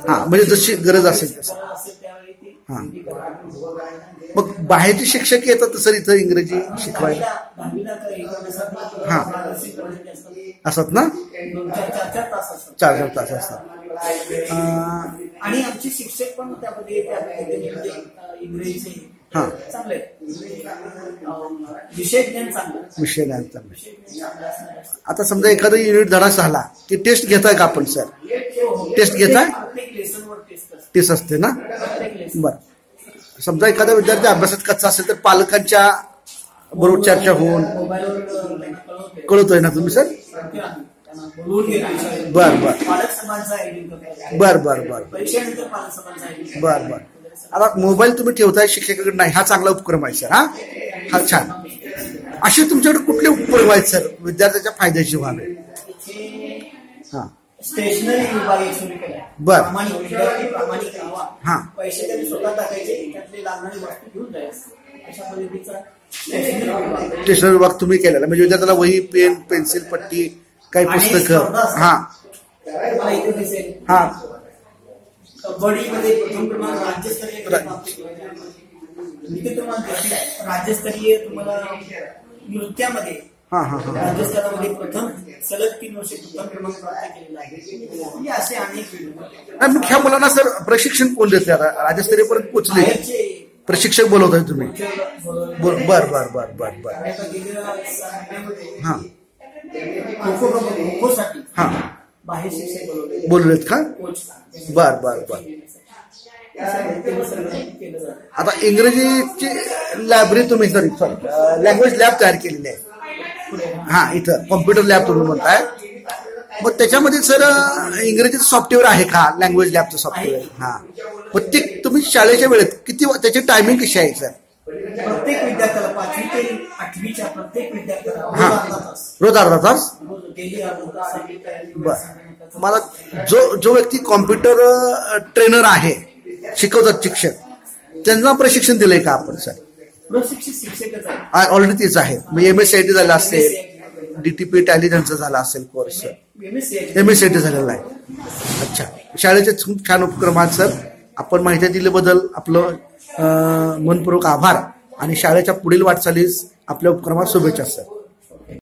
हा, म्हणजे जशी गरज असेल तसं. हा, मग बाहेरचे शिक्षक येतात सर इथं इंग्रजी शिकवायला? हा, असतात ना, 4-4 तास असतात. आणि आमचे शिक्षक पण त्यामध्ये इंग्रजीचे चांगले, विषय ज्ञान चांगलं. आता समजा एखादा युनिट धडा झाला की टेस्ट घेताय का आपण सर? टेस्ट घेताय? टेस्ट असते ना. बरं, समजा एखादा विद्यार्थी अभ्यासात कच्चा असेल तर पालकांच्या बरोबर चर्चा होऊन कळतोय ना तुम्ही सर? बर बर बर बर बर बर बर. आता मोबाईल तुम्ही ठेवताय शिक्षकाकडे नाही, हा चांगला उपक्रम आहे सर. हा छान. असे तुमच्याकडे कुठले उपक्रम आहेत सर विद्यार्थ्याच्या फायद्याची व्हावे? हा, स्टेशनरी विभाग सुरू केला. बर. हा, पैसे त्यांनी स्वतः टाकायचे, त्यातले लागणारी वस्तू घेऊन जायचं, अशा पद्धतीचा स्टेशनरी विभाग तुम्ही केलेला. म्हणजे विद्यार्थ्याला वही, पेन, पेन्सिल, पट्टी, काही पुस्तकं. हा हा, कबड्डीमध्ये प्रथम क्रमांक राज्यस्तरीय तुम्हाला नृत्यामध्ये राजस्थानामध्ये प्रथम सलग 3 वर्षे प्रथम क्रमांक प्राप्त केलेला आहे. म्हणजे असे अनेक ह्या मुलांना सर प्रशिक्षण कोण देते? आता राज्यस्तरीय पर्यंत पोहोचले, प्रशिक्षक बोलवताय तुम्ही? बर बर बर बर बर बर. हा, खो साठी हा बाहेर शिक्षक बोलवलेत का? बर बर बर. आता इंग्रजीची लायब्ररी तुम्ही सॉरी लँग्वेज लॅब तयार केलेली आहे. हा, इथं कॉम्प्युटर लॅब तुम्ही म्हणताय. मग त्याच्यामध्ये सर इंग्रजीचं सॉफ्टवेअर आहे का? लँग्वेज लॅबचं सॉफ्टवेअर. हा, मग ते तुम्ही शाळेच्या वेळेत किती, त्याची टायमिंग कशी आहे सर? प्रत्येक विद्यार्थ्याला 5वी ते 8वीच्या प्रत्येक विद्यार्थ्याला रोज अर्धा तास. बर. मला जो व्यक्ती कॉम्प्युटर ट्रेनर आहे, शिकवतात शिक्षक, त्यांना प्रशिक्षण दिलंय का आपण सर? प्रशिक्षित शिक्षकच आहे ऑलरेडी तेच आहे. म्हणजे MSCIT झाला असेल, DTP टॅली त्यांचा झाला असेल कोर्स, MSCIT झालेला आहे. अच्छा, शाळेचे खूप छान उपक्रम आहेत सर. आपण माहिती दिल्याबद्दल आपलं मनपूर्वक आभार आणि शाळेच्या पुढील वाटचालीस आपल्या उपक्रमात शुभेच्छा सर.